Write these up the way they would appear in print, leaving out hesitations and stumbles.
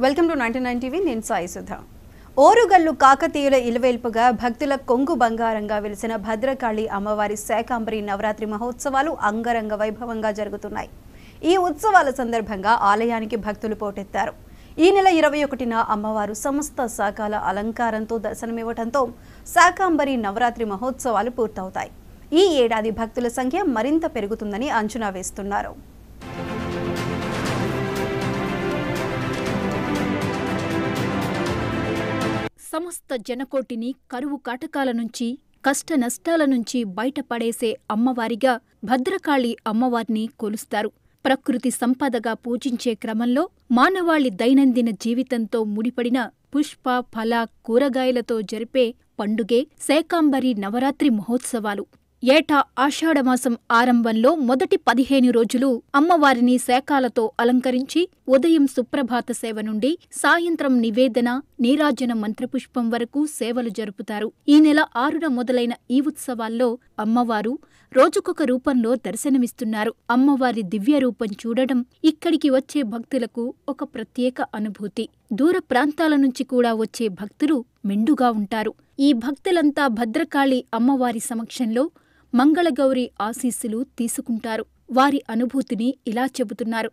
Welcome to 99 TV. నేను సాయి సుధా. ఓరుగల్లు కాకతీయుల ఇలవేల్పుగా భక్తుల కొంగు బంగారంగా వెలిసిన భద్రకాళి అమ్మవారి శాకంబరి నవరాత్రి మహోత్సవాలు అంగరంగ వైభవంగా జరుగుతున్నాయి. ఈ ఉత్సవాల సందర్భంగా ఆలయానికి భక్తులు పోటెత్తారు. ఈ నెల 21న అమ్మవారు సమస్త శాఖల అలంకారంతో దర్శనమివ్వడంతో శాకంబరి నవరాత్రి మహోత్సవాలు పూర్తవుతాయి. ఈ ఏడాది భక్తుల సంఖ్య మరింత పెరుగుతుందని అంచనా వేస్తున్నారు. సమస్త జనకోటిని కరువు కాటకాల నుంచి కష్ట నష్టాల నుంచి బయటపడేసే అమ్మవారిగా భద్రకాళి అమ్మవారిని కొలుస్తారు. ప్రకృతి సంపదగా పూజించే క్రమంలో మానవాళి దైనందిన జీవితంతో ముడిపడిన పుష్ప ఫల కూరగాయలతో జరిపే పండుగే శాకంబరి నవరాత్రి మహోత్సవాలు. ఏటా ఆషాఢమాసం ఆరంభంలో మొదటి 15 రోజులు అమ్మవారిని శాఖాలతో అలంకరించి ఉదయం సుప్రభాత సేవ నుండి సాయంత్రం నివేదన నీరాజన మంత్రపుష్పం వరకు సేవలు జరుపుతారు. ఈ నెల 6న మొదలైన ఈ ఉత్సవాల్లో అమ్మవారు రోజుకొక రూపంలో దర్శనమిస్తున్నారు. అమ్మవారి దివ్య రూపం చూడడం ఇక్కడికి వచ్చే భక్తులకు ఒక ప్రత్యేక అనుభూతి. దూర ప్రాంతాల నుంచి కూడా వచ్చే భక్తులు మెండుగా ఉంటారు. ఈ భక్తులంతా భద్రకాళి అమ్మవారి సమక్షంలో మంగళగౌరి ఆశీస్సులు తీసుకుంటారు. వారి అనుభూతిని ఇలా చెబుతున్నారు.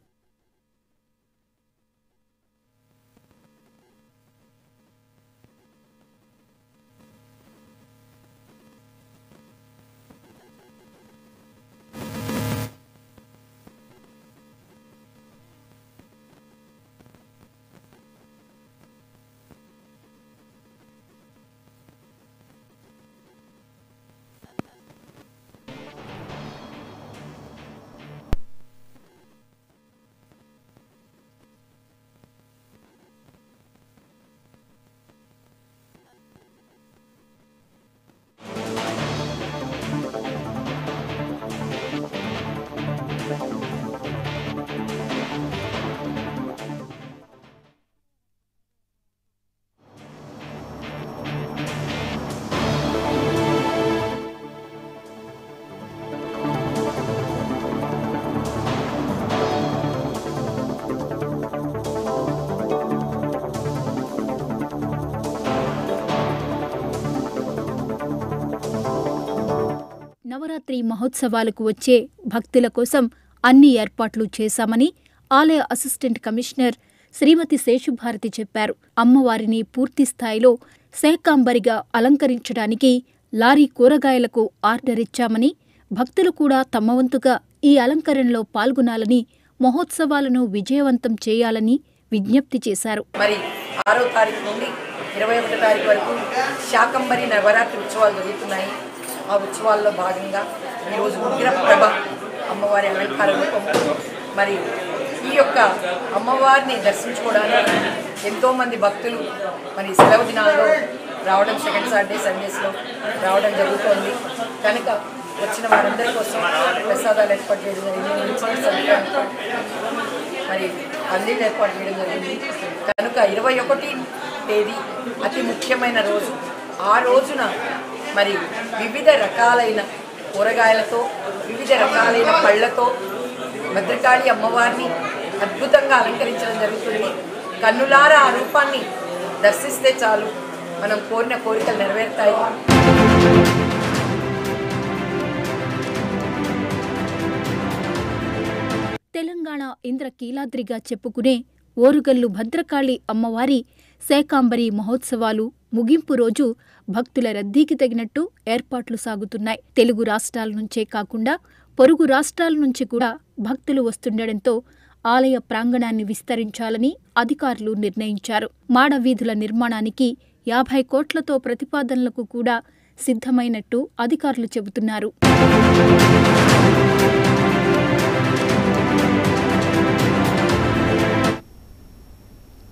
నవరాత్రి మహోత్సవాలకు వచ్చే భక్తుల కోసం అన్ని ఏర్పాట్లు చేశామని ఆలయ అసిస్టెంట్ కమిషనర్ శ్రీమతి శేషుభారతి చెప్పారు. అమ్మవారిని పూర్తిస్థాయిలో శాకంబరిగా అలంకరించడానికి లారీ కూరగాయలకు ఆర్డర్ ఇచ్చామని, భక్తులు కూడా తమ వంతుగా ఈ అలంకరణలో పాల్గొనాలని, మహోత్సవాలను విజయవంతం చేయాలని విజ్ఞప్తి చేశారు. మరి 6వ తారీఖు నుండి 21వ తారీఖు వరకు శాకంబరి నవరాత్రి ఉత్సవాలు జరుగుతున్నాయి. ఆ ఉత్సవాల్లో భాగంగా ఈరోజు ఉగ్రప్రభ అమ్మవారి అలంకార రూపము. మరి ఈ యొక్క అమ్మవారిని దర్శించుకోవడానికి ఎంతోమంది భక్తులు మరి సెలవు దినాల్లో రావడం, సెకండ్ సాటర్డే సండేస్లో రావడం జరుగుతోంది. కనుక వచ్చిన వారందరి కోసం ప్రసాదాలు ఏర్పాటు చేయడం జరిగింది. మరి పందిళ్ళు ఏర్పాటు చేయడం జరిగింది. కనుక 21వ తేదీ అతి ముఖ్యమైన రోజు. ఆ రోజున మరి వివిధ రకాలైన కూరగాయలతో, వివిధ రకాలైన పళ్లతో భద్రకాళి అమ్మవారిని అద్భుతంగా అలంకరించడం జరుగుతుంది. కన్నులారా ఆ రూపాన్ని దర్శిస్తే చాలు, మనం కోరిన కోరికలు నెరవేరుతాయి. తెలంగాణ ఇంద్రకీలాద్రిగా చెప్పుకునే ఓరుగల్లు భద్రకాళి అమ్మవారి శాకంబరి మహోత్సవాలు ముగింపు రోజు భక్తుల రద్దీకి తగినట్టు ఏర్పాట్లు సాగుతున్నాయి. తెలుగు రాష్ట్రాల నుంచే కాకుండా పొరుగు రాష్ట్రాల నుంచి కూడా భక్తులు వస్తుండటంతో ఆలయ ప్రాంగణాన్ని విస్తరించాలని అధికారులు నిర్ణయించారు. మాడవీధుల నిర్మాణానికి 50 కోట్లతో ప్రతిపాదనలకు కూడా సిద్ధమైనట్టు అధికారులు చెబుతున్నారు.